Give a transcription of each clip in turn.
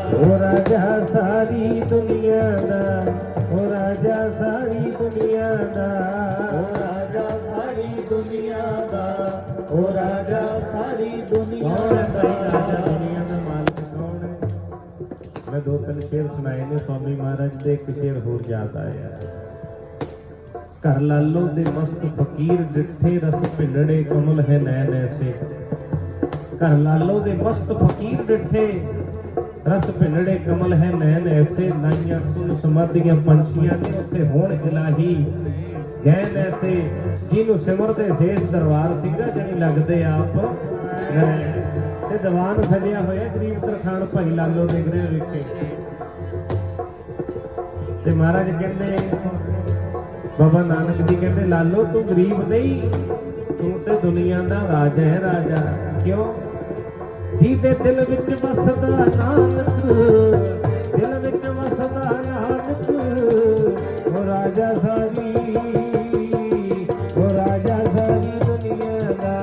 ओ राजा सारी दुनिया दा, ओ राजा सारी दुनिया दा, ओ राजा सारी दुनिया दा, ओ राजा सारी दुनिया दा। राजा दुनिया दा मालिक कौन है? मैं दो तीन शेर सुनाए ने स्वामी महाराज दे, एक शेर होर याद आया। घर लालो दे मस्त फकीर डिठे रस भिंडड़े कमल है नैन ऐसे। घर लालो दे मस्त फकीर डिठे रस भिंडड़े कमल है नैन ऐसे। नाइया सुन समाधियां पंछियां ने उत्थे होण इलाही गैन ऐसे। जिन्हों सिमरते शेष दरबार सीगा जनी लगदे आप ते दीवान सजिया होया गरीब तरखान भाई लालो दे गृह विखे। ते महाराज कहंदे बाबा नानक जी कहते लालो तू गरीब नहीं, तू ते दुनिया दा राजा है राजा। क्यों? जीते दिल विच वसदा नानक, दिल विच वसदा नानक। ओ राजा सारी, ओ राजा सारी दुनिया दा,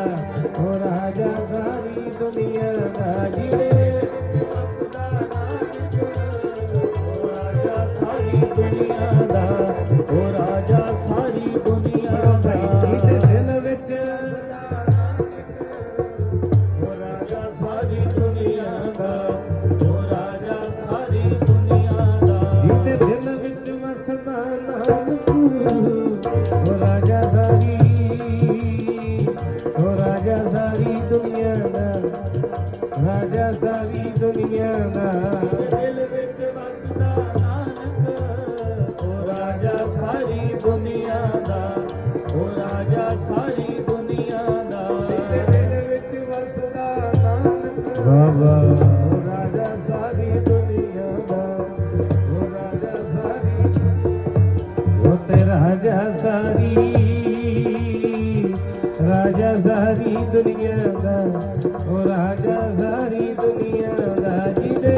ओ राजा सारी दुनिया दा। जीते वसदा नानक, ओ राजा सारी दुनिया दा, ओ राजा सारी दुनिया दा। दिल विच ओ राजा सारी दुनिया दा, ओ राजा सारी दुनिया दा। जिते दिल विच वसदा नानक, ओ राजा सारी, ओ राजा सारी दुनिया दा, राजा सारी दुनिया दा। दिल विच वसदा नानक, ओ राजा सारी दुनिया दा, ओ राजा सारी दुनिया दा। दिल विच वसदा नानक बाबा, ओ राजा सारी दुनिया दा, ओ राजा सारी, ओ ते राजा सारी, राजा सारी दुनिया दा, ओ राजा सारी दुनिया दा। जिदे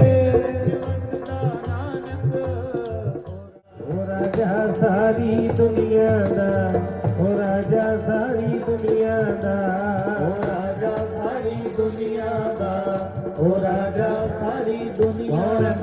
ओ राजा सारी दुनिया दा, ओ राजा सारी दुनिया दा, ओ राजा सारी दुनिया दा, ओ राजा सारी दुनिया दा।